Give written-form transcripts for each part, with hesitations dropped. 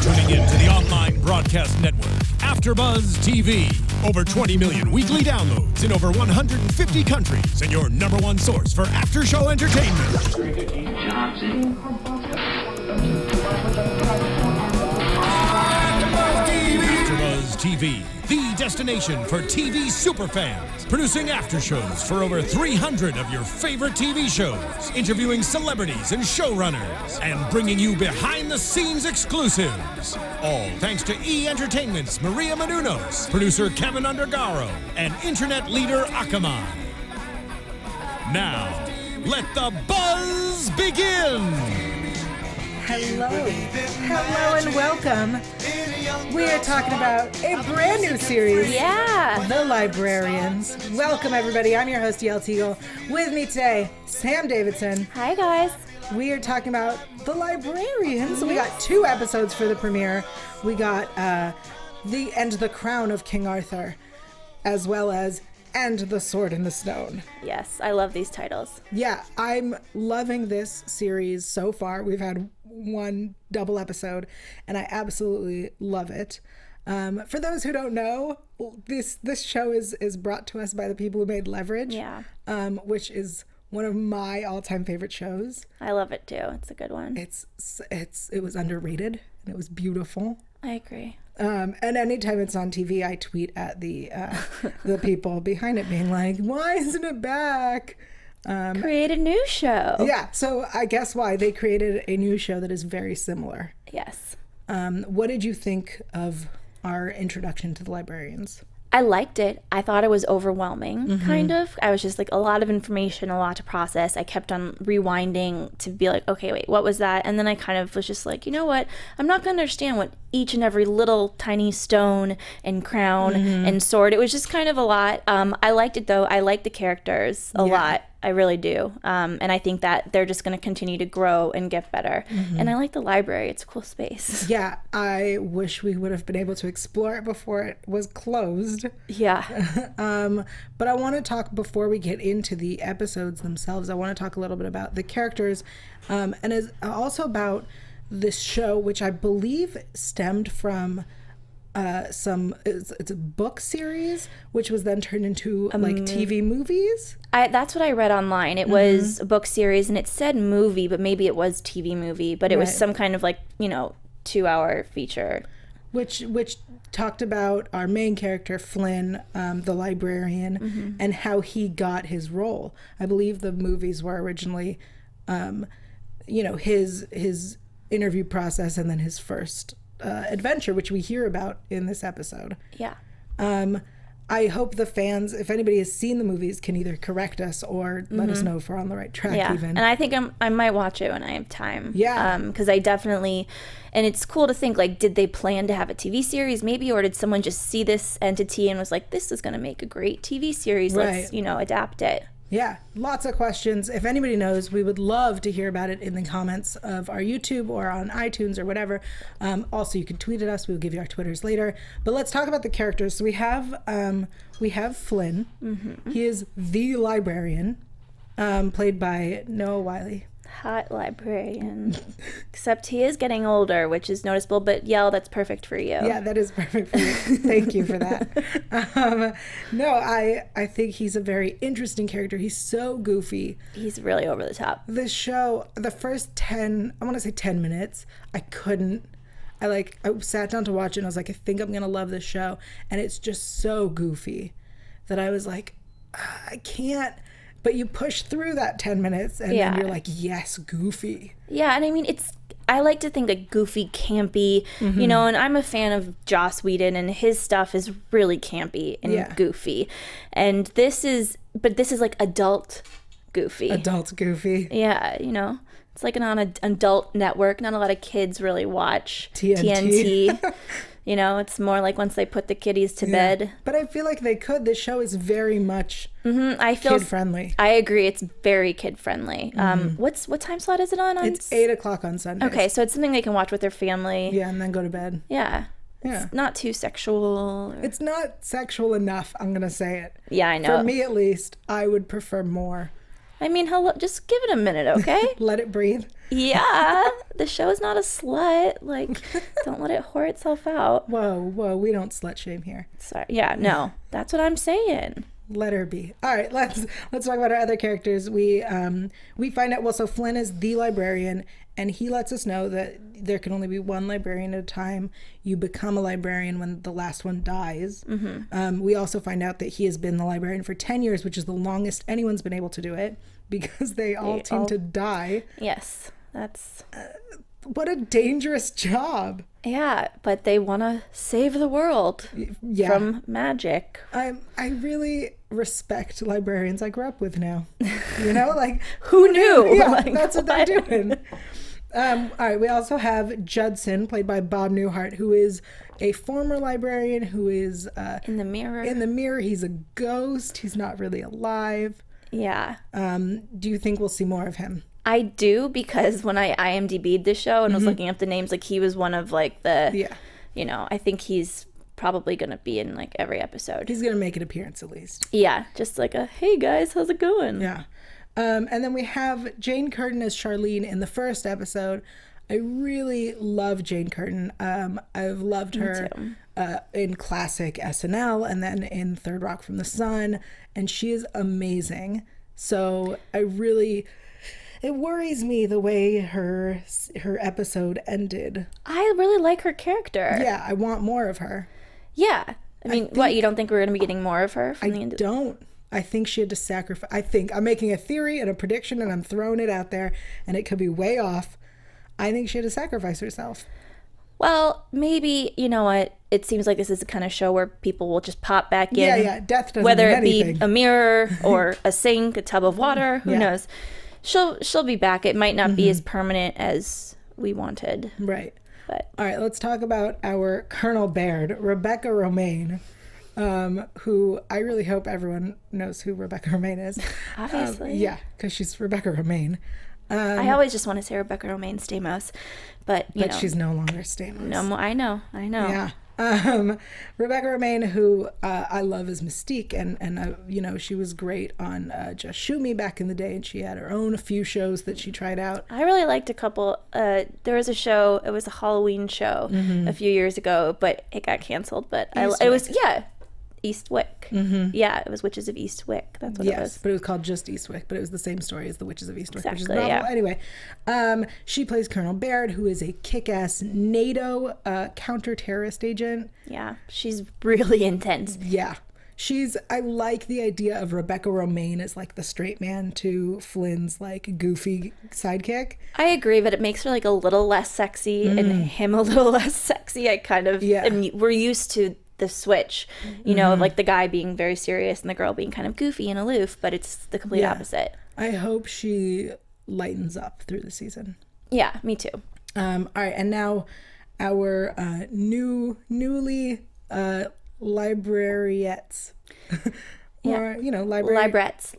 tuning in to the online broadcast network, AFTERBUZZ TV. Over 20 million weekly downloads in over 150 countries, and your number one source for after-show entertainment. AFTERBUZZ TV, the destination for TV superfans, producing after shows for over 300 of your favorite TV shows, interviewing celebrities and showrunners, and bringing you behind-the-scenes exclusives. All thanks to E! Entertainment's Maria Menounos, producer Kevin Undergaro, and internet leader Akamai. Now, let the buzz begin! Hello and welcome. We are talking about a brand new series, The Librarians. Welcome everybody, I'm your host Yael Tygiel. With me today, Sam Davidson. Hi guys. We are talking about The Librarians. We got 2 episodes for the premiere. We got The and the Crown of King Arthur, as well as And the Sword in the Stone. Yes, I love these titles. Yeah, I'm loving this series so far. We've had 1 double episode, and I absolutely love it. For those who don't know, this show is brought to us by the people who made Leverage, which is one of my all-time favorite shows. I love it too. It's a good one. It was underrated, and it was beautiful. I agree. And anytime it's on TV, I tweet at the people behind it being like, why isn't it back? Create a new show. Yeah, so I guess why they created a new show that is very similar. Yes. What did you think of our introduction to the Librarians? I liked it. I thought it was overwhelming, kind of. I was just like, a lot of information, a lot to process. I kept on rewinding to be like, okay, wait, what was that? And then I kind of was just like, you know what? I'm not going to understand what each and every little tiny stone and crown and sword. It was just kind of a lot. I liked it, though. I liked the characters a lot. I really do. And I think that they're just going to continue to grow and get better. And I like the library. It's a cool space. Yeah, I wish we would have been able to explore it before it was closed. Yeah. But I want to talk, before we get into the episodes themselves, I want to talk a little bit about the characters and also about this show, which I believe stemmed from it's a book series, which was then turned into like TV movies. That's what I read online. It was a book series, and it said movie, but maybe it was TV movie, but it was some kind of 2-hour feature. Which talked about our main character, Flynn, the librarian, and how he got his role. I believe the movies were originally, his interview process and then his first adventure, which we hear about in this episode. Yeah. I hope the fans, if anybody has seen the movies, can either correct us or let us know if we're on the right track even. And I think I might watch it when I have time. Yeah. Because I definitely, and it's cool to think, like, did they plan to have a TV series maybe, or did someone just see this entity and was like, this is going to make a great TV series. Let's, adapt it. Yeah, lots of questions. If anybody knows, we would love to hear about it in the comments of our YouTube or on iTunes or whatever. Also, you can tweet at us. We'll give you our Twitters later. But let's talk about the characters. So we have Flynn. He is the librarian, played by Noah Wyle. Hot librarian. Except he is getting older, which is noticeable, but Yael, that's perfect for you. Yeah, that is perfect for you. Thank you for that. I think he's a very interesting character. He's so goofy. He's really over the top. The show, the first 10 minutes, I sat down to watch it and I was like, I think I'm going to love this show. And it's just so goofy that I was like, I can't. But you push through that 10 minutes and then you're like, yes, goofy. Yeah, and I mean, I like to think like goofy, campy, and I'm a fan of Joss Whedon, and his stuff is really campy and goofy. And this is like adult goofy. Adult goofy. Yeah, it's like on an adult network. Not a lot of kids really watch TNT. It's more like once they put the kiddies to bed. But I feel like they could. This show is very much kid-friendly. I agree. It's very kid-friendly. What time slot is it on? It's 8 o'clock on Sundays. Okay, so it's something they can watch with their family. Yeah, and then go to bed. Yeah. It's not too sexual. It's not sexual enough, I'm going to say it. Yeah, I know. For me, at least, I would prefer more I mean, hello, just give it a minute, okay? Let it breathe. Yeah, the show is not a slut. Like, don't let it whore itself out. Whoa, we don't slut shame here. Sorry. Yeah, no, that's what I'm saying. Let her be. All right, let's talk about our other characters. We find out, well, so Flynn is the librarian, and he lets us know that there can only be one librarian at a time. You become a librarian when the last one dies. We also find out that he has been the librarian for 10 years, which is the longest anyone's been able to do it, because they all seem to die. Yes, that's... what a dangerous job. Yeah, but they want to save the world from magic. I really respect librarians I grew up with now. You know, like... Who knew? Yeah, like, that's what they're doing. All right, we also have Judson, played by Bob Newhart, who is a former librarian who is... in the mirror. In the mirror, he's a ghost. He's not really alive. Yeah. Do you think we'll see more of him? I do, because when I IMDb'd the show and was looking up the names, like, he was one of, like, the... You know, I think he's probably going to be in, like, every episode. He's going to make an appearance, at least. Yeah, just like a, hey, guys, how's it going? Yeah. And then we have Jane Curtin as Charlene in the first episode. I really love Jane Curtin. I've loved her in classic SNL and then in Third Rock from the Sun, and she is amazing. So I really... It worries me the way her episode ended. I really like her character. Yeah, I want more of her. Yeah. I mean, what, you don't think we're going to be getting more of her from the end? Don't. I think she had to sacrifice. I think I'm making a theory and a prediction, and I'm throwing it out there, and it could be way off. I think she had to sacrifice herself. Well, maybe, you know what? It seems like this is the kind of show where people will just pop back in. Yeah, death doesn't whether mean it be anything. a mirror or a sink, a tub of water, who knows? She'll be back. It might not be as permanent as we wanted. Right. But all right, let's talk about our Colonel Baird, Rebecca Romaine, who I really hope everyone knows who Rebecca Romaine is. Obviously. Yeah, because she's Rebecca Romaine. I always just want to say Rebecca Romaine Stamos, but you know. She's no longer Stamos. No, I know. Yeah. Rebecca Romaine, who I love as Mystique, and you know, she was great on Just Shoot Me back in the day, and she had her own few shows that she tried out. I really liked a couple. There was a show, it was a Halloween show a few years ago, but it got canceled. But it was Eastwick. Yeah, it was Witches of Eastwick. That's what it was. But it was called just Eastwick, but it was the same story as the Witches of Eastwick, Exactly, which is a novel. yeah. Anyway, she plays Colonel Baird, who is a kick-ass NATO counter-terrorist agent. Yeah, she's really intense. Yeah. I like the idea of Rebecca Romaine as like the straight man to Flynn's like goofy sidekick. I agree, but it makes her like a little less sexy and him a little less sexy. I kind of, we're used to the switch, you know, of like the guy being very serious and the girl being kind of goofy and aloof, but it's the complete opposite. I hope she lightens up through the season. Yeah, me too. All right, and now our newly librariettes. Or, you know, Librettes.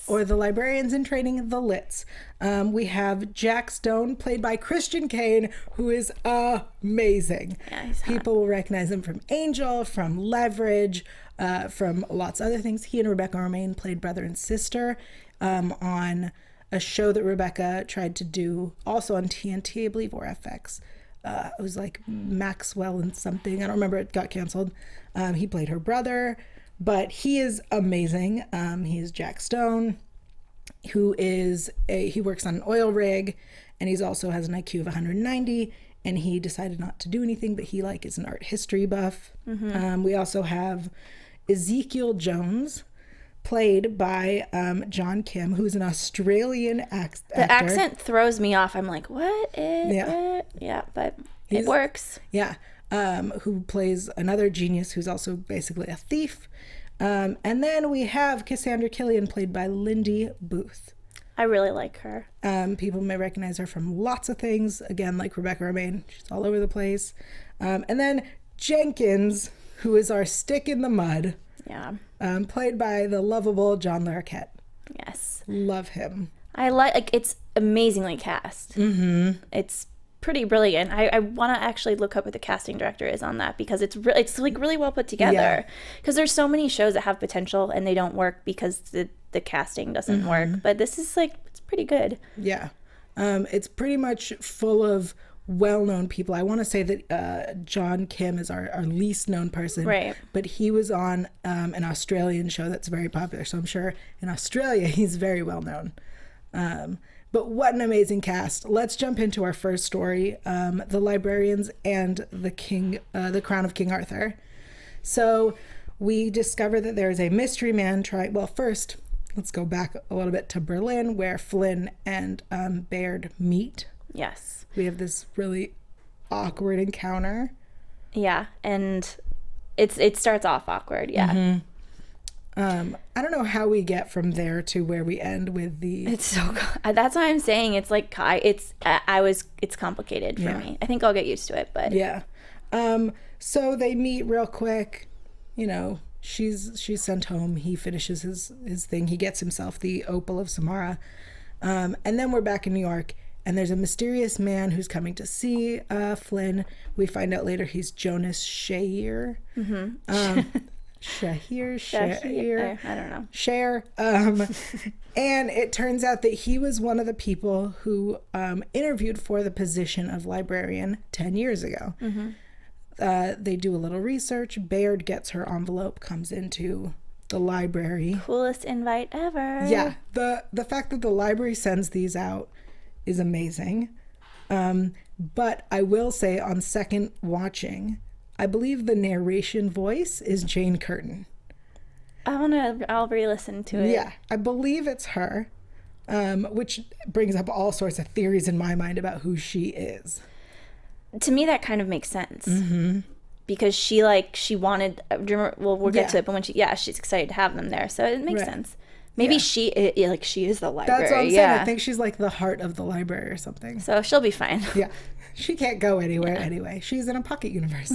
Or the librarians in training, the Lits. We have Jack Stone, played by Christian Kane, who is amazing. Yeah, he's hot. People will recognize him from Angel, from Leverage, from lots of other things. He and Rebecca Romaine played brother and sister on a show that Rebecca tried to do, also on TNT, I believe, or FX. It was like Maxwell and something. I don't remember. It got canceled. He played her brother. But he is amazing. He is Jack Stone, who he works on an oil rig, and he's also has an IQ of 190, and he decided not to do anything, but he is an art history buff. We also have Ezekiel Jones, played by John Kim, who's an Australian actor. The accent throws me off. I'm like, what is it? Yeah, but it works. Yeah. Who plays another genius who's also basically a thief. And then we have Cassandra Killian, played by Lindy Booth. I really like her. People may recognize her from lots of things. Again, like Rebecca Romaine, she's all over the place. And then Jenkins, who is our stick in the mud. Yeah. Played by the lovable John Larroquette. Yes. Love him. I like it's amazingly cast. It's pretty brilliant. I want to actually look up what the casting director is on that, because it's like really well put together. Because there's so many shows that have potential and they don't work because the casting doesn't work. But this is like, it's pretty good. Yeah. It's pretty much full of well-known people. I want to say that John Kim is our least known person, right? But he was on an Australian show that's very popular, so I'm sure in Australia he's very well known. But what an amazing cast. Let's jump into our first story, the Librarians and the Crown of King Arthur. So we discover that there is a mystery man well, first, let's go back a little bit to Berlin, where Flynn and Baird meet. Yes. We have this really awkward encounter. Yeah, and it starts off awkward, yeah. I don't know how we get from there to where we end with the... It's so... That's why I'm saying it's like... It's complicated for me. I think I'll get used to it, but... Yeah. So they meet real quick. You know, she's sent home. He finishes his thing. He gets himself the Opal of Samara. And then we're back in New York, and there's a mysterious man who's coming to see Flynn. We find out later he's Jonas Shahir. Shahir, I don't know. Cher. And it turns out that he was one of the people who interviewed for the position of librarian 10 years ago. They do a little research. Baird gets her envelope, comes into the library. Coolest invite ever. Yeah. The fact that the library sends these out is amazing. But I will say, on second watching, I believe the narration voice is Jane Curtin. I'll re-listen to it. Yeah, I believe it's her, which brings up all sorts of theories in my mind about who she is. To me, that kind of makes sense. Because she wanted, we'll get to it, but she's excited to have them there, so it makes sense. Maybe she is the library. That's what I'm saying. I think she's like the heart of the library or something. So she'll be fine. Yeah. She can't go anywhere anyway. She's in a pocket universe.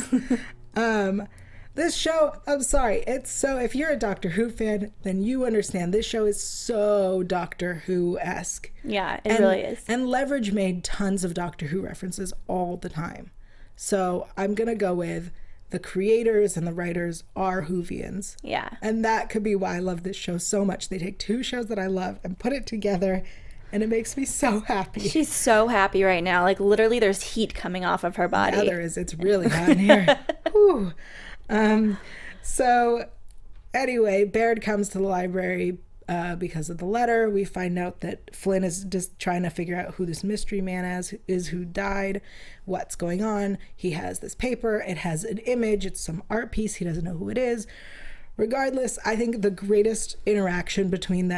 This show, I'm sorry, if you're a Doctor Who fan, then you understand this show is so Doctor Who-esque. Yeah, it really is. And Leverage made tons of Doctor Who references all the time. So I'm going to go with the creators and the writers are Whovians. Yeah. And that could be why I love this show so much. They take two shows that I love and put it together, and it makes me so happy. She's so happy right now. Like, literally, there's heat coming off of her body. Yeah, there is. It's really hot in here. Whew. So, anyway, Baird comes to the library because of the letter. We find out that Flynn is just trying to figure out who this mystery man is who died, what's going on. He has this paper. It has an image. It's some art piece. He doesn't know who it is. Regardless, I think the greatest interaction between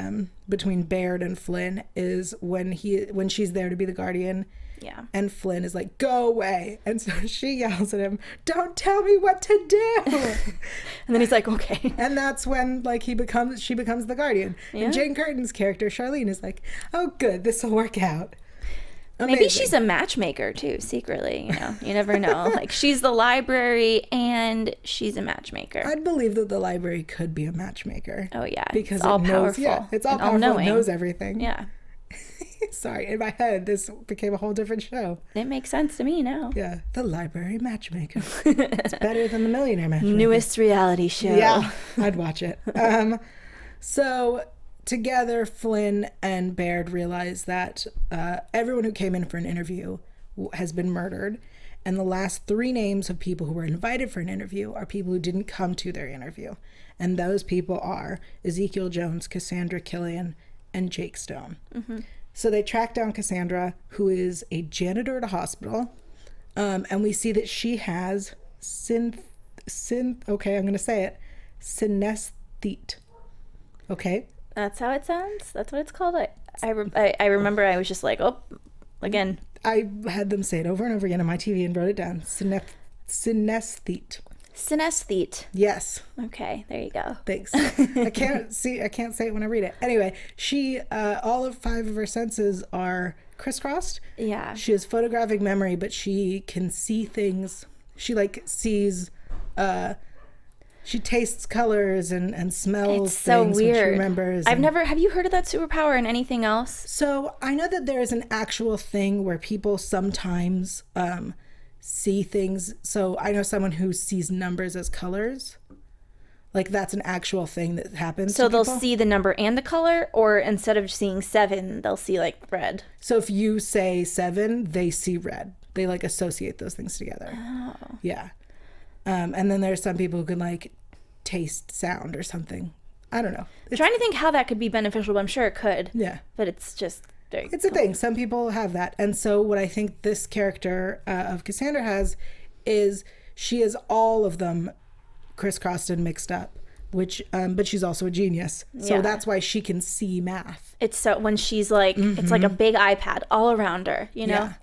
Baird and Flynn is when she's there to be the guardian. Yeah. And Flynn is like, go away. And so she yells at him, don't tell me what to do. And then he's like, okay. And that's when she becomes the guardian. Yeah. And Jane Curtin's character, Charlene, is like, oh, good, this will work out. Amazing. Maybe she's a matchmaker too, secretly, you never know. Like, she's the library and she's a matchmaker. I'd believe that the library could be a matchmaker. Oh yeah. Because it's all powerful. It's all powerful. It knows everything. Yeah. Sorry, in my head, this became a whole different show. It makes sense to me now. Yeah, the library matchmaker. It's better than the millionaire matchmaker. Newest reality show. Yeah, I'd watch it. So together, Flynn and Baird realize that everyone who came in for an interview has been murdered. And the last three names of people who were invited for an interview are people who didn't come to their interview. And those people are Ezekiel Jones, Cassandra Killian, and Jake Stone. Mm-hmm. So they track down Cassandra, who is a janitor at a hospital. And we see that she has okay, I'm going to say it, synesthete. Okay? That's how it sounds? That's what it's called? I remember I was just like, oh, again. I had them say it over and over again on my TV and wrote it down. Synesthete. Synesthete. Yes. Okay, there you go. Thanks. I can't say it when I read it. Anyway, she all of five of her senses are crisscrossed. Yeah. She has photographic memory, but she can see things. She sees She tastes colors and smells It's so things when she weird. remembers. Have you heard of that superpower and anything else? So I know that there is an actual thing where people sometimes see things. So I know someone who sees numbers as colors. Like that's an actual thing that happens. So to they'll people. see the number and the color, or instead of seeing 7, they'll see like red. So if you say 7, they see red. They like associate those things together. Oh. Yeah. And then there's some people who can like taste sound or something. I don't know. I'm trying to think how that could be beneficial, but I'm sure it could. Yeah. But it's just very It's a thing. Some people have that. And so what I think this character of Cassandra has is she is all of them crisscrossed and mixed up, which but she's also a genius. So Yeah. that's why she can see math. It's so when she's like it's like a big iPad all around her, you know? Yeah.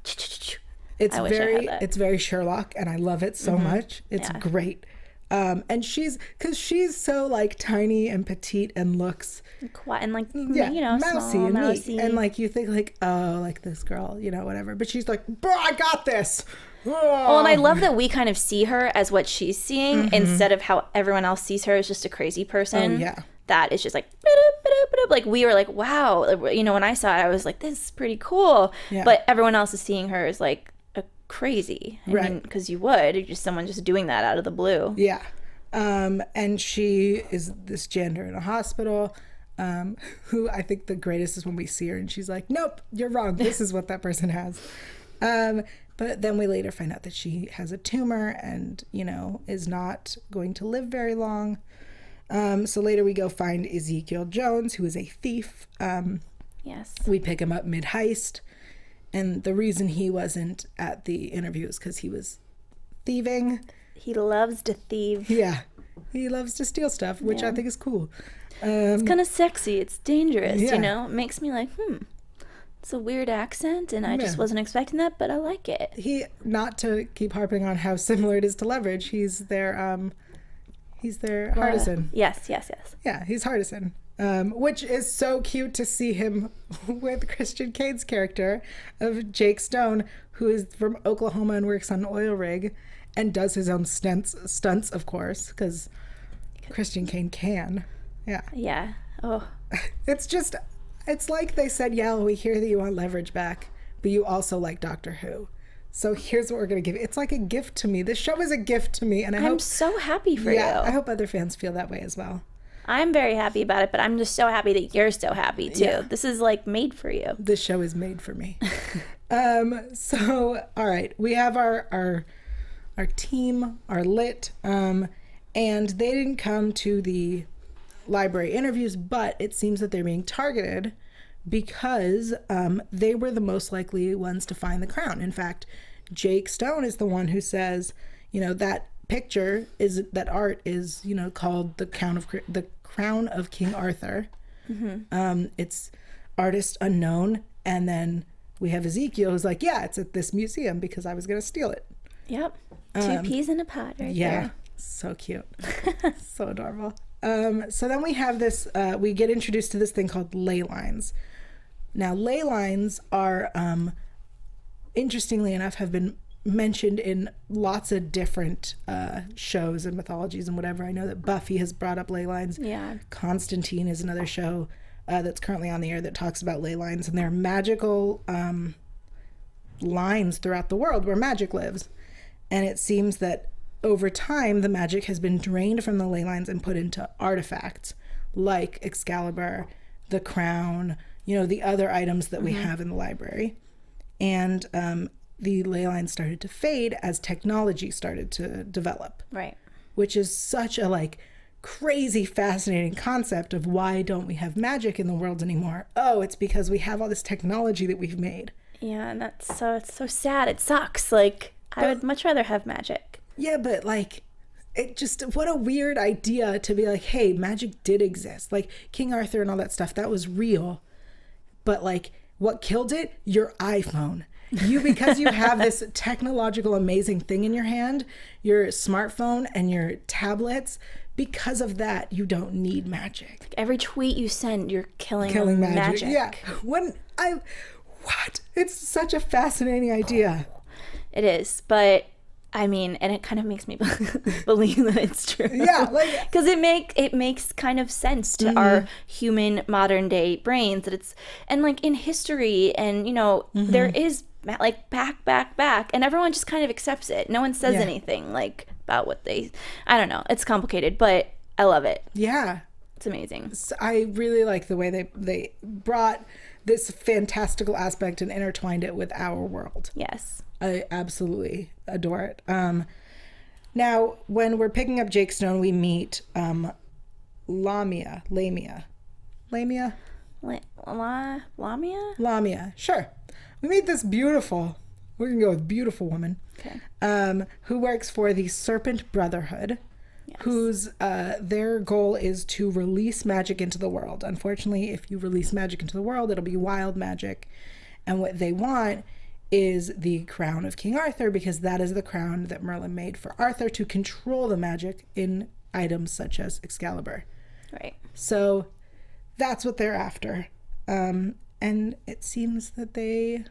I wish I had that. It's very Sherlock, and I love it so much. It's Yeah. great. And she's so like tiny and petite and looks Quiet and like yeah, you know, mousy small, and mousy. neat. And like you think like, oh, like this girl, you know, whatever. But she's like, bro, I got this. Well, and I love that we kind of see her as what she's seeing instead of how everyone else sees her as just a crazy person. Oh, yeah. That is just like, like we were like, wow, you know, when I saw it, I was like, this is pretty cool. Yeah. But everyone else is seeing her as like a crazy. Right. Because you would, you're just someone just doing that out of the blue. Yeah. And she is this janitor in a hospital, who I think the greatest is when we see her and she's like, nope, you're wrong. This is what that person has. But then we later find out that she has a tumor and, you know, is not going to live very long. So later we go find Ezekiel Jones, who is a thief. Yes. We pick him up mid-heist. And the reason he wasn't at the interview is because he was thieving. He loves to thieve. Yeah. He loves to steal stuff, which I think is cool. It's kind of sexy. It's dangerous, Yeah. you know? It makes me like, it's a weird accent, and I just Yeah. wasn't expecting that, but I like it. He, not to keep harping on how similar it is to Leverage, he's their Hardison. Yes. Yeah, he's Hardison. Which is so cute to see him with Christian Cade's character of Jake Stone, who is from Oklahoma and works on an oil rig and does his own stunts, of course, because Christian Cade can. Yeah. Yeah. Oh. It's like they said, Yael, we hear that you want Leverage back, but you also like Doctor Who. So here's what we're going to give you. It's like a gift to me. This show is a gift to me. And I'm so happy for you. I hope other fans feel that way as well. I'm very happy about it, but I'm just so happy that you're so happy too. Yeah. This is like made for you. This show is made for me. So, all right. We have our team, our lit, and they didn't come to the library interviews, but it seems that they're being targeted because they were the most likely ones to find the crown. In fact, Jake Stone is the one who says, you know, that art is, you know, called the Crown of King Arthur. It's artist unknown, and then we have Ezekiel who's like, yeah, it's at this museum because I was going to steal it. Yep. 2 peas in a pod right there. So cute. So adorable. So then we have this, we get introduced to this thing called ley lines. Now, ley lines are, interestingly enough, have been mentioned in lots of different shows and mythologies and whatever. I know that Buffy has brought up ley lines. Yeah. Constantine is another show that's currently on the air that talks about ley lines, and they're magical lines throughout the world where magic lives. And it seems that over time, the magic has been drained from the ley lines and put into artifacts like Excalibur, the crown, you know, the other items that we have in the library. And the ley lines started to fade as technology started to develop. Right. Which is such a like crazy fascinating concept of why don't we have magic in the world anymore? Oh, it's because we have all this technology that we've made. Yeah, and it's so sad. It sucks. Like, I would much rather have magic. Yeah, but like, it just, what a weird idea to be like, hey, magic did exist. Like King Arthur and all that stuff, that was real. But like, what killed it? Your iPhone. Because you have this technological amazing thing in your hand, your smartphone and your tablets, because of that, you don't need magic. Like every tweet you send, you're killing magic. Yeah. What? It's such a fascinating idea. It is, but I mean, and it kind of makes me believe that it's true. Yeah, like, because it makes kind of sense to our human modern day brains that it's, and like in history, and you know, there is like back, and everyone just kind of accepts it. No one says anything like about what they, I don't know. It's complicated, but I love it. Yeah, it's amazing. So I really like the way they brought this fantastical aspect and intertwined it with our world. Yes. I absolutely adore it. Now, when we're picking up Jake Stone, we meet Lamia. Sure. We meet this beautiful, we're going to go with beautiful woman, who works for the Serpent Brotherhood, whose their goal is to release magic into the world. Unfortunately, if you release magic into the world, it'll be wild magic. And what they want is the crown of King Arthur, because that is the crown that Merlin made for Arthur to control the magic in items such as Excalibur. Right. So that's what they're after. And it seems that they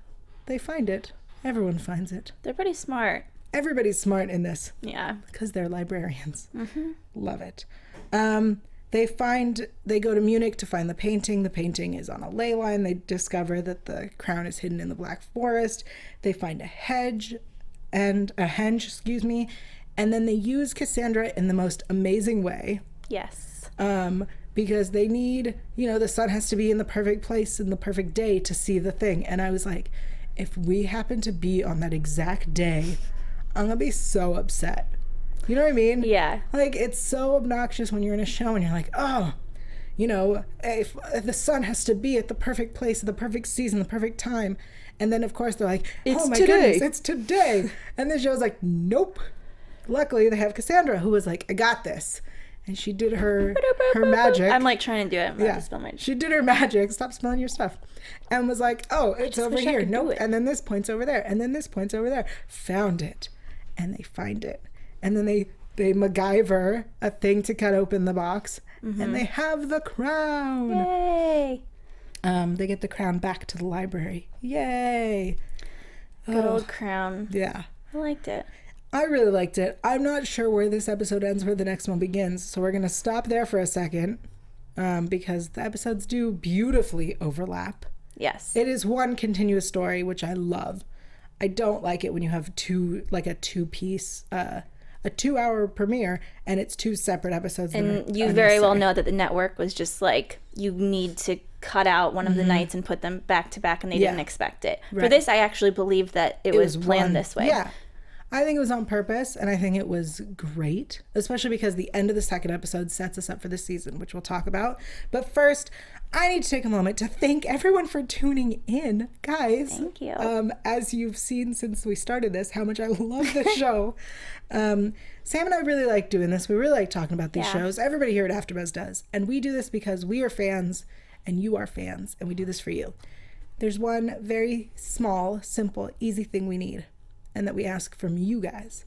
find it. Everyone finds it. They're pretty smart. Everybody's smart in this. Yeah. Because they're librarians. Love it. They go to Munich to find the painting. The painting is on a ley line. They discover that the crown is hidden in the Black Forest. They find a henge, and then they use Cassandra in the most amazing way. Yes. Because they need, the sun has to be in the perfect place in the perfect day to see the thing. And I was like, if we happen to be on that exact day, I'm gonna be so upset. You know what I mean? Yeah. Like, it's so obnoxious when you're in a show and you're like, oh, if the sun has to be at the perfect place, at the perfect season, the perfect time. And then, of course, they're like, oh my goodness, it's today. And the show's like, nope. Luckily, they have Cassandra, who was like, I got this. And she did her magic. I'm like trying to do it. Yeah. She did her magic. Stop spelling your stuff. And was like, oh, it's over here. Nope. And then this point's over there. And then this point's over there. Found it. And they find it. And then they MacGyver a thing to cut open the box, and they have the crown. Yay! They get the crown back to the library. Yay! Good old crown. Yeah. I liked it. I really liked it. I'm not sure where this episode ends, where the next one begins, so we're going to stop there for a second, because the episodes do beautifully overlap. Yes. It is one continuous story, which I love. I don't like it when you have a two-piece, a 2-hour premiere, and it's 2 separate episodes. And you very well know that the network was just like, you need to cut out one of the nights and put them back to back, and they didn't expect it. Right. For this, I actually believe that it was planned this way. Yeah. I think it was on purpose, and I think it was great, especially because the end of the second episode sets us up for this season, which we'll talk about. But first, I need to take a moment to thank everyone for tuning in. Guys, thank you. As you've seen since we started this, how much I love this show. Sam and I really like doing this. We really like talking about these shows. Everybody here at AFTERBUZZ does. And we do this because we are fans, and you are fans, and we do this for you. There's one very small, simple, easy thing we need, and that we ask from you guys,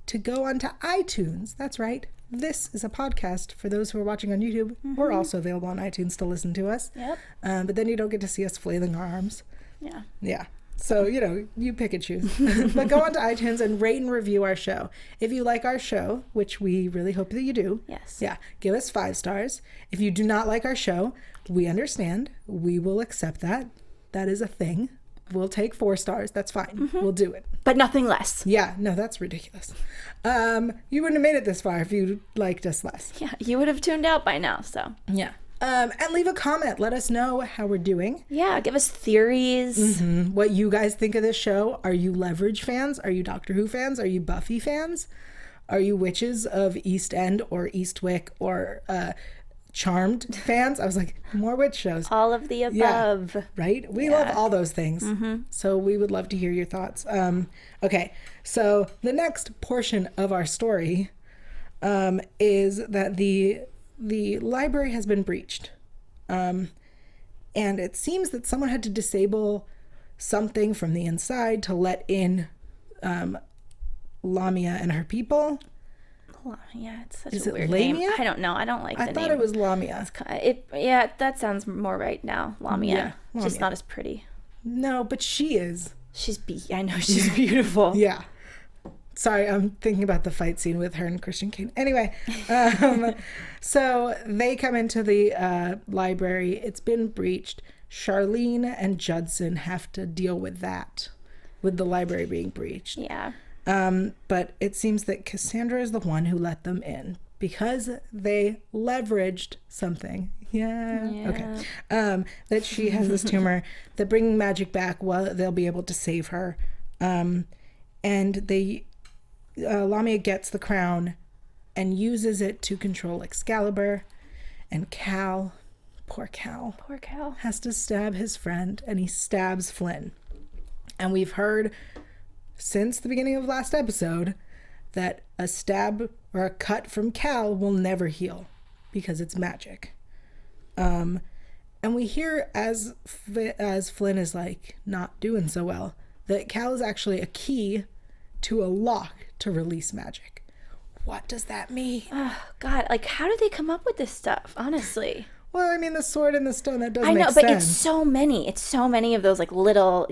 to go onto iTunes. That's right. This is a podcast for those who are watching on YouTube. We're also available on iTunes to listen to us. Yep. But then you don't get to see us flailing our arms. Yeah. Yeah. So, you pick and choose. But go onto iTunes and rate and review our show. If you like our show, which we really hope that you do. Yes. Yeah. Give us 5 stars. If you do not like our show, we understand. We will accept that. That is a thing. We'll take 4 stars. That's fine. We'll do it. But nothing less. Yeah. No, that's ridiculous. You wouldn't have made it this far if you liked us less. Yeah. You would have tuned out by now, so. Yeah. And leave a comment. Let us know how we're doing. Yeah. Give us theories. What you guys think of this show. Are you Leverage fans? Are you Doctor Who fans? Are you Buffy fans? Are you Witches of East End or Eastwick or Charmed fans? I was like, more witch shows. All of the above. Yeah, right? We love all those things. So we would love to hear your thoughts. Okay, so the next portion of our story is that the library has been breached. And it seems that someone had to disable something from the inside to let in Lamia and her people. Yeah, it's such Is a it weird Lamia? name. I don't know. I don't like the name. I thought it was Lamia. Yeah, that sounds more right now. Lamia. Yeah, Lamia. Just not as pretty. No, but she is. I know she's beautiful. Yeah. Sorry, I'm thinking about the fight scene with her and Christian Kane. Anyway, so they come into the library. It's been breached. Charlene and Judson have to deal with that, with the library being breached. Yeah. But it seems that Cassandra is the one who let them in because they leveraged something. Yeah. Okay. That she has this tumor, that bringing magic back, well, they'll be able to save her. And they, Lamia gets the crown and uses it to control Excalibur. And Cal, poor Cal, has to stab his friend, and he stabs Flynn. And we've heard since the beginning of last episode that a stab or a cut from Cal will never heal because it's magic. And we hear as Flynn is like not doing so well, that Cal is actually a key to a lock to release magic. What does that mean? Oh, God. Like, how do they come up with this stuff, honestly? Well, I mean, the sword and the stone, that does I make know, sense. but it's so many. It's so many of those, like, little,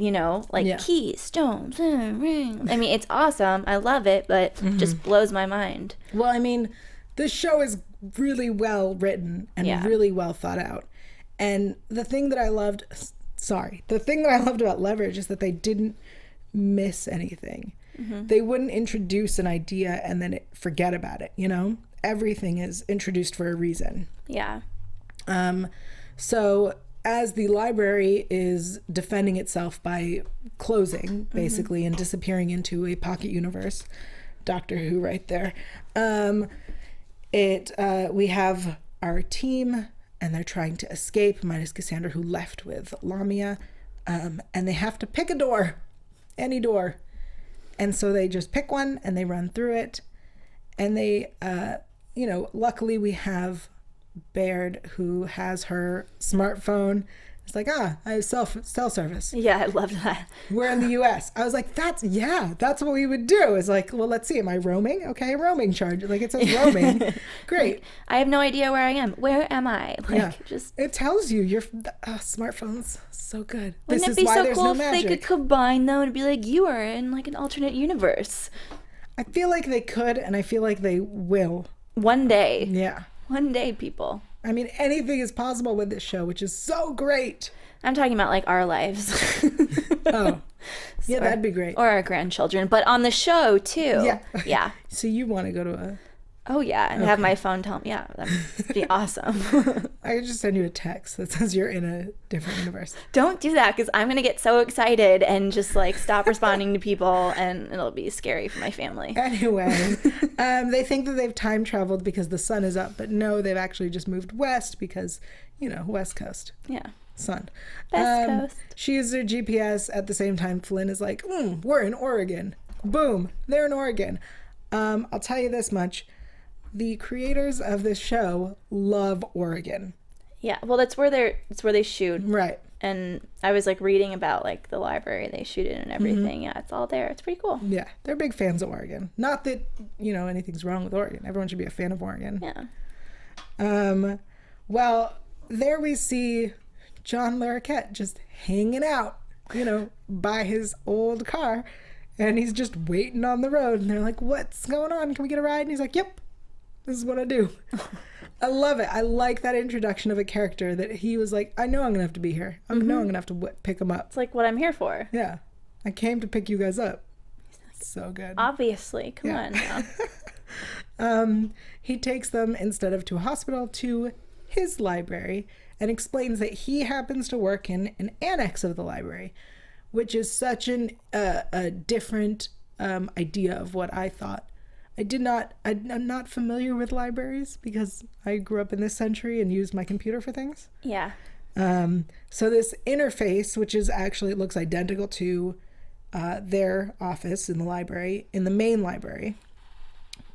keys, stones, ring. I mean, it's awesome. I love it, but just blows my mind. Well, I mean, this show is really well written and really well thought out. And the thing that I loved about Leverage is that they didn't miss anything. They wouldn't introduce an idea and then forget about it, you know? Everything is introduced for a reason. Yeah. So as the library is defending itself by closing, basically, and disappearing into a pocket universe, Doctor Who right there, we have our team, and they're trying to escape, minus Cassandra, who left with Lamia, and they have to pick a door, any door. And so they just pick one and they run through it. And they, luckily we have Baird, who has her smartphone. It's like, I have cell service. Yeah, I love that. We're in the U.S. I was like, that's what we would do. It's like, well, let's see. Am I roaming? Okay, roaming charge. Like, it says roaming. Great. I have no idea where I am. Where am I? It tells you. Your smartphone's so good. Wouldn't it be so cool if they could combine, though, and be like, you are in, like, an alternate universe? I feel like they could, and I feel like they will. One day. Yeah. One day, people. I mean, anything is possible with this show, which is so great. I'm talking about, like, our lives. Oh. Yeah, that'd be great. Or our grandchildren. But on the show, too. Yeah. Yeah. So you want to go to a... Oh, yeah. And have my phone tell me. Yeah, that'd be awesome. I could just send you a text that says you're in a different universe. Don't do that, because I'm going to get so excited and just, like, stop responding to people, and it'll be scary for my family. Anyway, they think that they've time traveled because the sun is up, but no, they've actually just moved west because, West Coast. Yeah. Sun. West Coast. She uses her GPS. At the same time, Flynn is like, we're in Oregon. Boom. They're in Oregon. I'll tell you this much. The creators of this show love Oregon. Yeah, well, that's where they shoot. Right. And I was like reading about like the library they shoot in and everything. Yeah, it's all there. It's pretty cool. Yeah, they're big fans of Oregon. Not that anything's wrong with Oregon. Everyone should be a fan of Oregon. Yeah. Well, there we see John Larroquette just hanging out, by his old car, and he's just waiting on the road. And they're like, "What's going on? Can we get a ride?" And he's like, "Yep. This is what I do." I love it. I like that introduction of a character that he was like, I know I'm going to have to be here. I know I'm going to have to pick him up. It's like what I'm here for. Yeah. I came to pick you guys up. So good. Obviously. Come on now. He takes them, instead of to a hospital, to his library and explains that he happens to work in an annex of the library, which is such a different idea of what I thought. I'm not familiar with libraries because I grew up in this century and used my computer for things. Yeah. So this interface, which is actually, it looks identical to their office in the library, in the main library.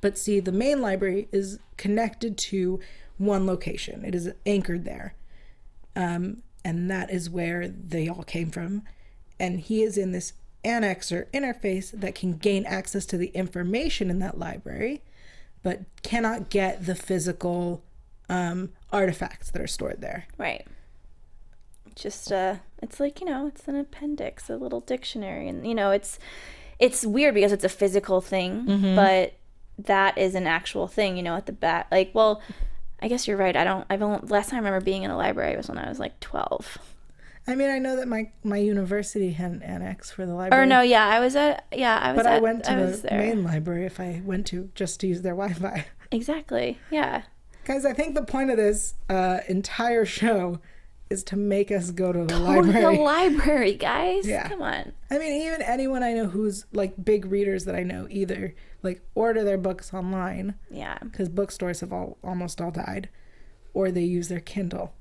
But see, the main library is connected to one location. It is anchored there. And that is where they all came from. And he is in this annex or interface that can gain access to the information in that library, but cannot get the physical artifacts that are stored there. Right. Just it's like, it's an appendix, a little dictionary, and it's weird because it's a physical thing, but that is an actual thing, you know, at the back. Like, well, I guess you're right. Last time I remember being in a library was when I was like 12. I mean, I know that my university had an annex for the library. Or no, yeah, I was at. But I went to the main library if I went to just to use their Wi-Fi. Exactly. Yeah. Guys, I think the point of this entire show is to make us go to the library. Go to the library, guys. Yeah. Come on. I mean, even anyone I know who's like big readers that I know either like order their books online. Yeah. Because bookstores have almost all died, or they use their Kindle.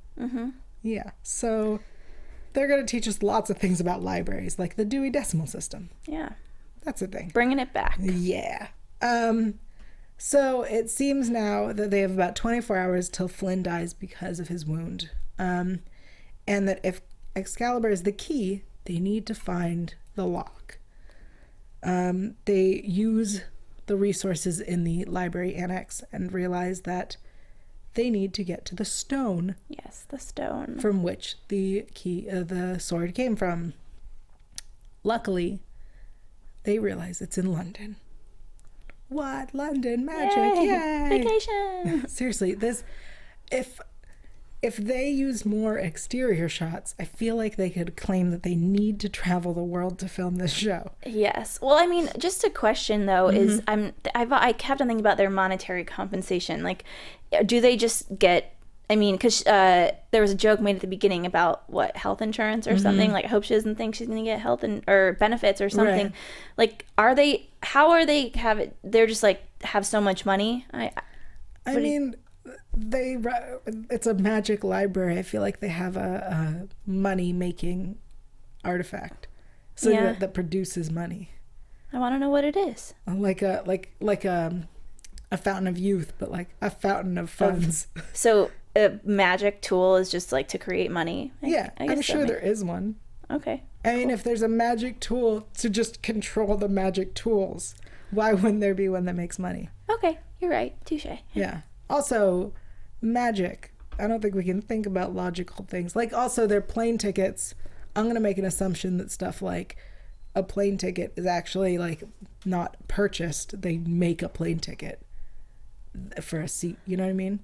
Yeah. So they're going to teach us lots of things about libraries, like the Dewey Decimal System. Yeah. That's a thing. Bringing it back. Yeah. So it seems now that they have about 24 hours till Flynn dies because of his wound. And that if Excalibur is the key, they need to find the lock. They use the resources in the library annex and realize that they need to get to the stone. Yes, the stone. From which the sword came from. Luckily, they realize it's in London. What? London magic. Yay! Vacation. Seriously, if they used more exterior shots, I feel like they could claim that they need to travel the world to film this show. Yes. Well, I mean, just a question though is I kept on thinking about their monetary compensation. Like, do they just get? I mean, because there was a joke made at the beginning about what health insurance or something. Like, I hope she doesn't think she's gonna get health or benefits or something. Right. Like, are they? How are they have it? They're just like have so much money. I mean. It's a magic library. I feel like they have a money making artifact, so that produces money. I want to know what it is. Like a fountain of youth, but like a fountain of funds. So a magic tool is just like to create money. I'm sure there is one. Okay. I mean, if there's a magic tool to just control the magic tools, why wouldn't there be one that makes money? Okay, you're right. Touche. Yeah. Also, magic. I don't think we can think about logical things. Like, also, their plane tickets. I'm going to make an assumption that stuff like a plane ticket is actually, like, not purchased. They make a plane ticket for a seat. You know what I mean?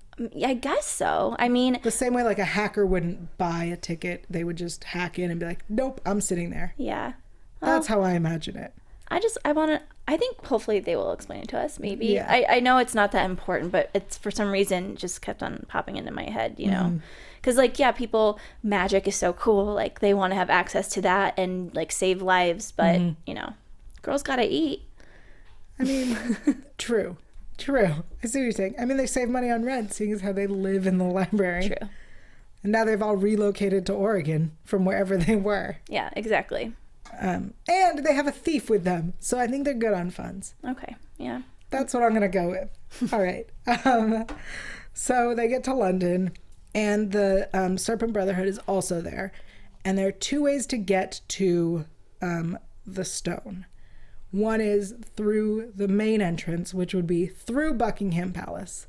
I guess so. I mean... The same way, like, a hacker wouldn't buy a ticket. They would just hack in and be like, nope, I'm sitting there. Yeah. Well, that's how I imagine it. I think hopefully they will explain it to us, maybe. Yeah. I know it's not that important, but it's for some reason just kept on popping into my head, you know? Because, like, yeah, magic is so cool. Like, they want to have access to that and, like, save lives. But, you know, girls got to eat. I mean, true. I see what you're saying. I mean, they save money on rent, seeing as how they live in the library. True. And now they've all relocated to Oregon from wherever they were. Yeah, exactly. And they have a thief with them, so I think they're good on funds. Okay, yeah. That's what I'm going to go with. All right. So they get to London, and the Serpent Brotherhood is also there. And there are two ways to get to the stone. One is through the main entrance, which would be through Buckingham Palace.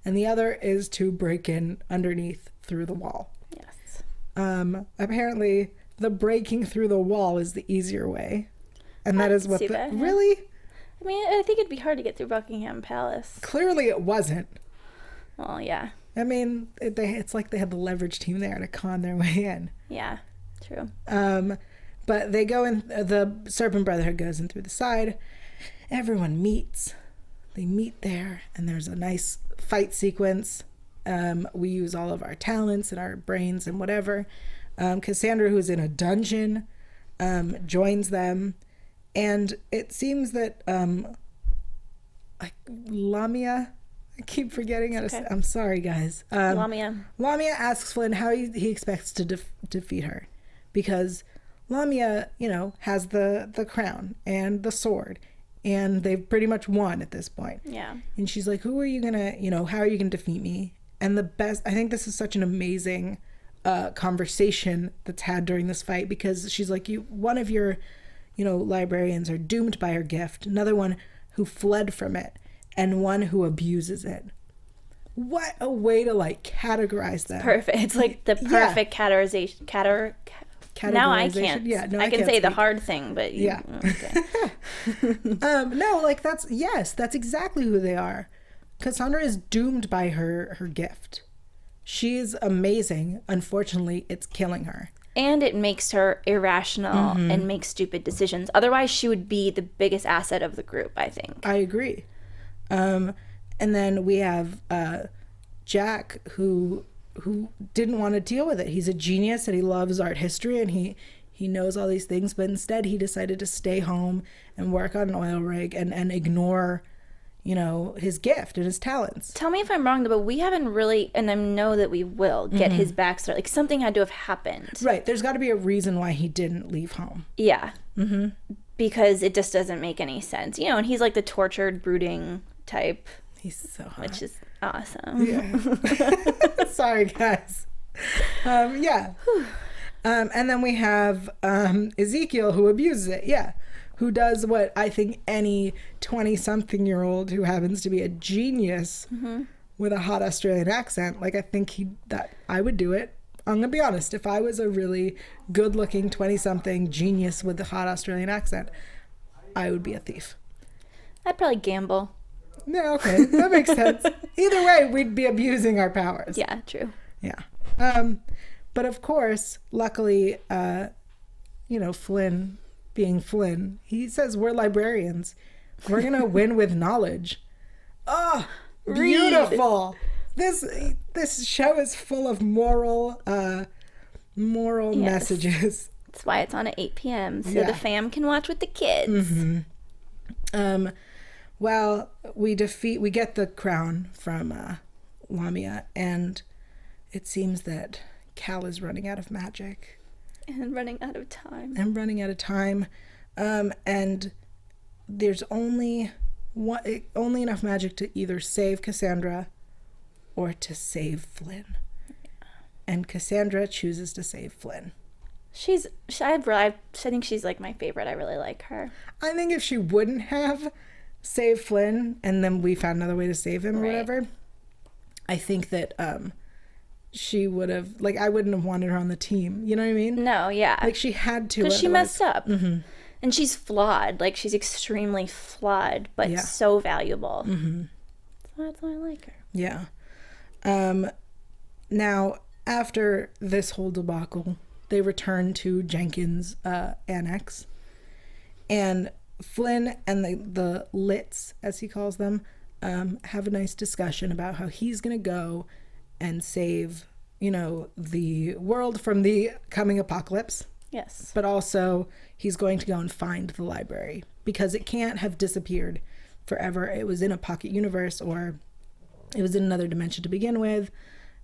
And the other is to break in underneath through the wall. Yes. Apparently... the breaking through the wall is the easier way. And that is what Really? I mean, I think it'd be hard to get through Buckingham Palace. Clearly it wasn't. Well, yeah. I mean, it's like they had the leverage team there to con their way in. Yeah, true. But they go in, the Serpent Brotherhood goes in through the side. Everyone meets. They meet there, and there's a nice fight sequence. We use all of our talents and our brains and whatever. Cassandra, who's in a dungeon, joins them, and it seems that like Lamia, I keep forgetting how to say. I'm sorry, guys. Lamia asks Flynn how he expects to defeat her, because Lamia, you know, has the crown and the sword, and they've pretty much won at this point. Yeah. And she's like, "Who are you gonna? You know, how are you gonna defeat me?" And I think this is such an amazing conversation that's had during this fight, because she's like, one of your, you know, librarians are doomed by her gift, another one who fled from it, and one who abuses it. What a way to like categorize them. Perfect. It's like the perfect categorization. Now I categorization. can't. Yeah, no, I can can't say the speak. hard thing, but Yeah. Okay. No, like that's exactly who they are. Cassandra is doomed by her gift. She's amazing. Unfortunately, it's killing her. And it makes her irrational and make stupid decisions. Otherwise, she would be the biggest asset of the group, I think. I agree. And then we have Jack, who didn't want to deal with it. He's a genius and he loves art history and he knows all these things, but instead he decided to stay home and work on an oil rig and ignore, his gift and his talents. Tell me if I'm wrong, but we haven't really, and I know that we will, get his backstory. Like, something had to have happened. Right. There's got to be a reason why he didn't leave home. Yeah. Mm-hmm. Because it just doesn't make any sense. And he's like the tortured, brooding type. He's so hot. Which is awesome. Yeah. Sorry, guys. Yeah. And then we have Ezekiel, who abuses it. Yeah. Who does what I think any 20-something-year-old who happens to be a genius with a hot Australian accent, like I think that I would do it. I'm gonna be honest. If I was a really good-looking 20-something genius with a hot Australian accent, I would be a thief. I'd probably gamble. Yeah, okay, that makes sense. Either way, we'd be abusing our powers. Yeah, true. Yeah. But of course, luckily, Flynn, being Flynn, he says we're librarians. We're gonna win with knowledge. Oh, beautiful! This show is full of moral messages. That's why it's on at 8 p.m. so the fam can watch with the kids. Mm-hmm. Well, we get the crown from Lamia, and it seems that Cal is running out of magic. And running out of time. And there's only enough magic to either save Cassandra or to save Flynn. And Cassandra chooses to save Flynn. I think she's like my favorite. I really like her. I think if she wouldn't have saved Flynn and then we found another way to save him or whatever, I think that she would have, like, I wouldn't have wanted her on the team. You know what I mean? No, yeah. Like, she had to. Because she messed up. Mm-hmm. And she's flawed. Like, she's extremely flawed, but so valuable. Mm-hmm. So that's why I like her. Yeah. Now, after this whole debacle, they return to Jenkins' annex. And Flynn and the Lits, as he calls them, have a nice discussion about how he's going to go and save, the world from the coming apocalypse. Yes. But also, he's going to go and find the library because it can't have disappeared forever. It was in a pocket universe or it was in another dimension to begin with.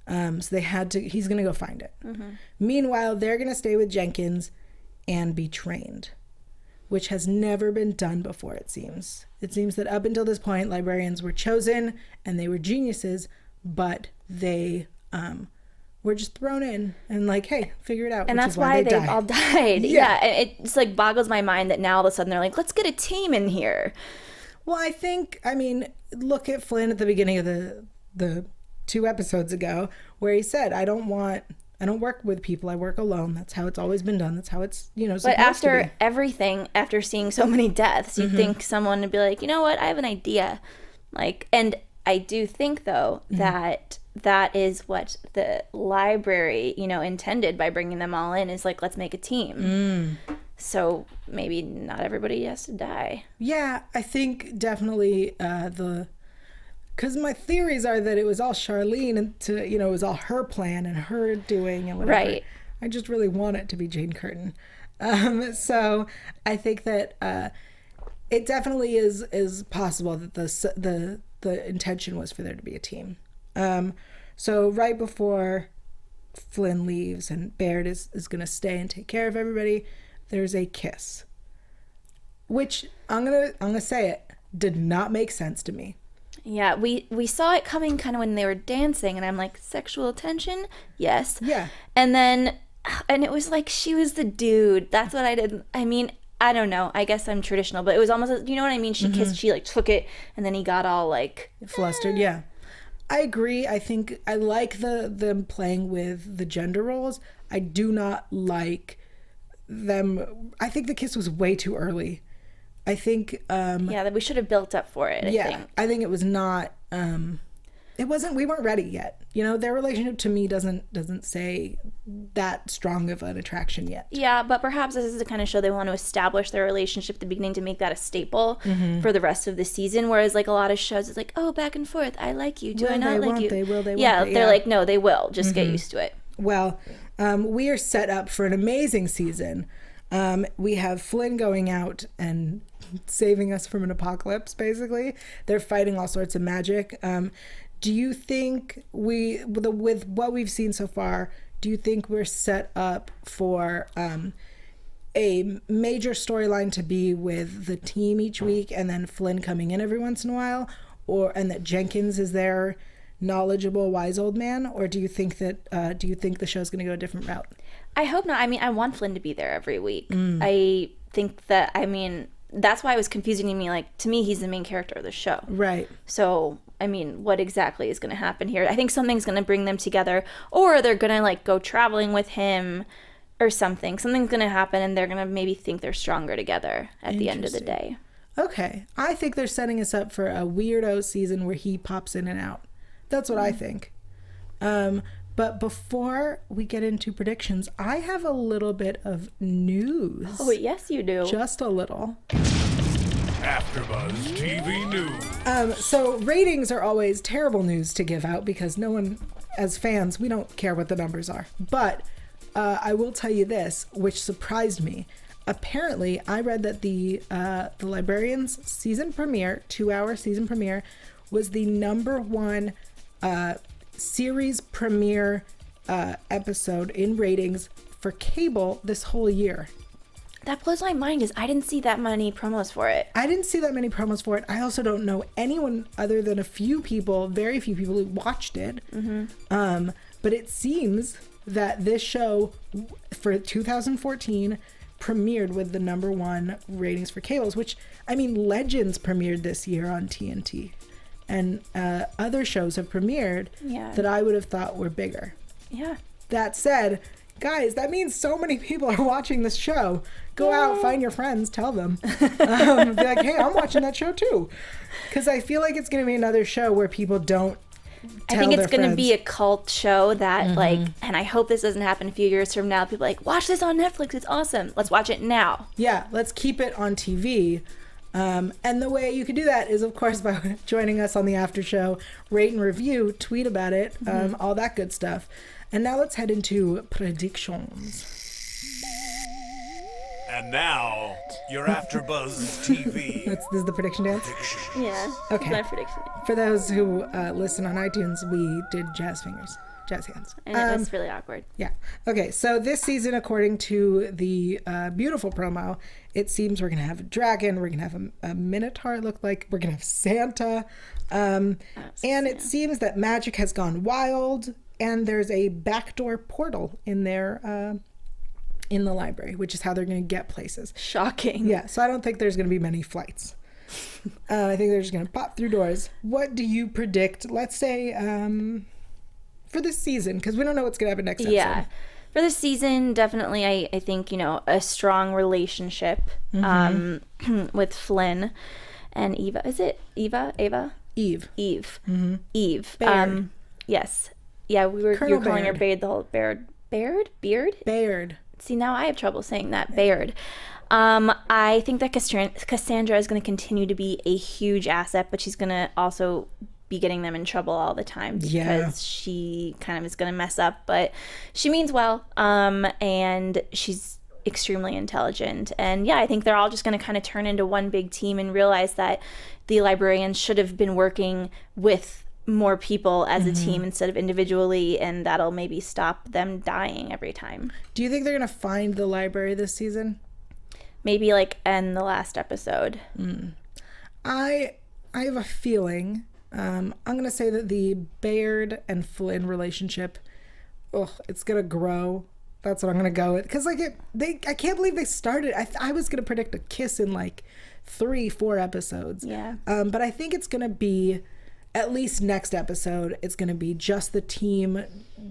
So he's going to go find it. Mm-hmm. Meanwhile, they're going to stay with Jenkins and be trained, which has never been done before, it seems. It seems that up until this point, librarians were chosen and they were geniuses, but they were just thrown in and like, hey, figure it out. And that's why they've all died. Yeah. And it's like boggles my mind that now all of a sudden they're like, let's get a team in here. Well, look at Flynn at the beginning of the 2 episodes ago where he said, I don't work with people. I work alone. That's how it's always been done. That's how it's, supposed But after to be. Everything, after seeing so many deaths, you'd think someone would be like, you know what? I have an idea. Like, and I do think, though, that is what the library, intended by bringing them all in is like, let's make a team. So maybe not everybody has to die. Yeah, I think definitely because my theories are that it was all Charlene and it was all her plan and her doing and whatever. Right. I just really want it to be Jane Curtin. So I think that it definitely is possible that the intention was for there to be a team. So right before Flynn leaves and Baird is going to stay and take care of everybody, there's a kiss, which I'm gonna say it did not make sense to me. Yeah, we saw it coming kind of when they were dancing, and I'm like, sexual tension? Yes. Yeah. And it was like she was the dude. That's what I did. I mean, I don't know. I guess I'm traditional, but it was almost, you know what I mean? She kissed, she like took it, and then he got all like flustered. Yeah. I agree. I think I like them playing with the gender roles. I do not like them. I think the kiss was way too early. I think that we should have built up for it. I think it was not it wasn't, we weren't ready yet. You know, their relationship to me doesn't say that strong of an attraction yet. Yeah, but perhaps this is the kind of show they want to establish their relationship at the beginning to make that a staple for the rest of the season. Whereas like a lot of shows, it's like, oh, back and forth. I like you. Do I not like you? They will. They yeah, won't. They're like, no, they will. Just get used to it. Well, we are set up for an amazing season. We have Flynn going out and saving us from an apocalypse, basically. They're fighting all sorts of magic. Do you think with what we've seen so far, do you think we're set up for a major storyline to be with the team each week and then Flynn coming in every once in a while, and that Jenkins is their knowledgeable, wise old man? Or do you think that the show's going to go a different route? I hope not. I mean, I want Flynn to be there every week. I think that, I mean, that's why it was confusing to me. Like, to me, he's the main character of the show. Right. So, I mean, what exactly is going to happen here? I think something's going to bring them together, or they're going to, like, go traveling with him or something. Something's going to happen, and they're going to maybe think they're stronger together at the end of the day. Okay. I think they're setting us up for a weirdo season where he pops in and out. That's what I think. But before we get into predictions, I have a little bit of news. Oh, yes, you do. Just a little. AfterBuzz TV News. So ratings are always terrible news to give out because no one, as fans, we don't care what the numbers are. But I will tell you this, which surprised me. Apparently, I read that the Librarians season premiere, 2-hour season premiere, was the #1 series premiere episode in ratings for cable this whole year. That blows my mind because I didn't see that many promos for it. I didn't see that many promos for it. I also don't know anyone other than a few people, very few people who watched it. But it seems that this show for 2014 premiered with the #1 ratings for cables, which, I mean, Legends premiered this year on TNT. And other shows have premiered that I would have thought were bigger. Yeah. That said, guys, that means so many people are watching this show. Go out, find your friends, tell them. Be like, hey, I'm watching that show too. Because I feel like it's going to be another show where people don't tell I think it's going to be a cult show that, like, and I hope this doesn't happen a few years from now. People are like, watch this on Netflix. It's awesome. Let's watch it now. Yeah, let's keep it on TV. And the way you can do that is, of course, by joining us on the after show, rate and review, tweet about it, all that good stuff. And now let's head into predictions. And now, your AfterBuzz TV. This is the prediction dance? Yeah. Okay. My prediction. For those who listen on iTunes, we did jazz fingers. Jazz hands. And it was really awkward. Yeah. Okay, so this season, according to the beautiful promo, it seems we're going to have a dragon, we're going to have a minotaur, it looked like, we're going to have Santa. And it seems that magic has gone wild, and there's a backdoor portal in there in the library, which is how they're going to get places. Shocking. Yeah, so I don't think there's going to be many flights. I think they're just going to pop through doors. What do you predict, let's say, for this season? Because we don't know what's going to happen next episode. Yeah. For this season, definitely, I think, a strong relationship with Flynn and Eva. Is it Eva? Ava? Eve. Eve. Baird. Yes. Yeah, you were calling her Baird the whole Beard. Baird. See, now I have trouble saying that. Baird. I think that Cassandra is going to continue to be a huge asset, but she's going to also be getting them in trouble all the time because she kind of is going to mess up, but she means well, and she's extremely intelligent. And yeah, I think they're all just going to kind of turn into one big team and realize that the Librarians should have been working with more people as a team instead of individually, and that'll maybe stop them dying every time. Do you think they're going to find the library this season? Maybe like end the last episode. I have a feeling. I'm going to say that the Baird and Flynn relationship, it's going to grow. That's what I'm going to go with. Because I can't believe they started. I was going to predict a kiss in like 3-4 episodes. Yeah. But I think it's going to be, at least next episode, it's going to be just the team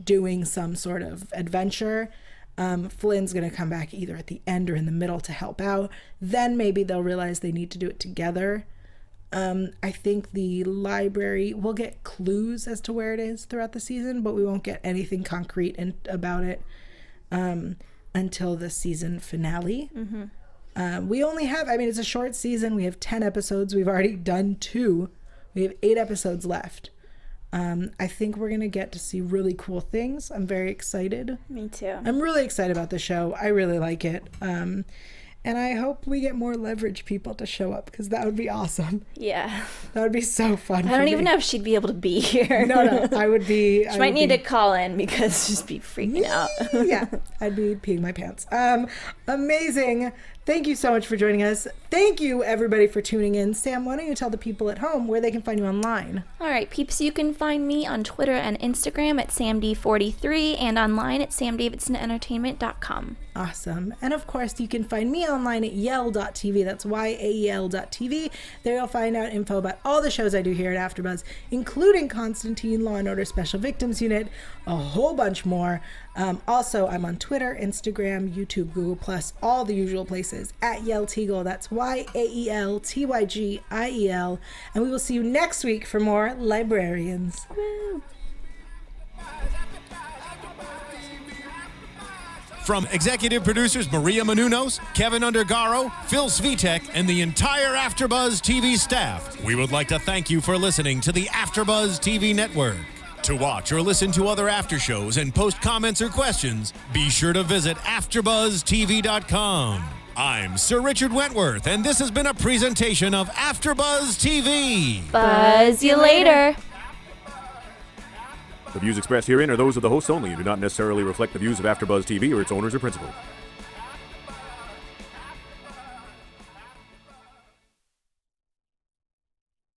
doing some sort of adventure. Flynn's going to come back either at the end or in the middle to help out. Then maybe they'll realize they need to do it together. I think the library will get clues as to where it is throughout the season, but we won't get anything concrete about it until the season finale. We only have, it's a short season. We have 10 episodes. We've already done 2. We have 8 episodes left. I think we're going to get to see really cool things. I'm very excited. Me too. I'm really excited about the show. I really like it. And I hope we get more Leverage people to show up, because that would be awesome. Yeah. That would be so fun. I don't even know if she'd be able to be here. No, I would be. She might need to call in because she'd be freaking out. Yeah, I'd be peeing my pants. Amazing. Thank you so much for joining us. Thank you, everybody, for tuning in. Sam, why don't you tell the people at home where they can find you online? All right, peeps, you can find me on Twitter and Instagram at SamD43 and online at SamDavidsonEntertainment.com. Awesome. And of course, you can find me online at Yael.tv. That's YAEL.tv. There you'll find out info about all the shows I do here at AfterBuzz, including Constantine, Law & Order Special Victims Unit, a whole bunch more. Also, I'm on Twitter, Instagram, YouTube, Google+, all the usual places, at Yael Tygiel. That's YAELTYGIEL. And we will see you next week for more Librarians. Woo. From executive producers Maria Menounos, Kevin Undergaro, Phil Svitek, and the entire AfterBuzz TV staff, we would like to thank you for listening to the AfterBuzz TV network. To watch or listen to other after shows and post comments or questions, be sure to visit AfterBuzzTV.com. I'm Sir Richard Wentworth, and this has been a presentation of AfterBuzz TV. Buzz you later. The views expressed herein are those of the hosts only and do not necessarily reflect the views of AfterBuzz TV or its owners or principals.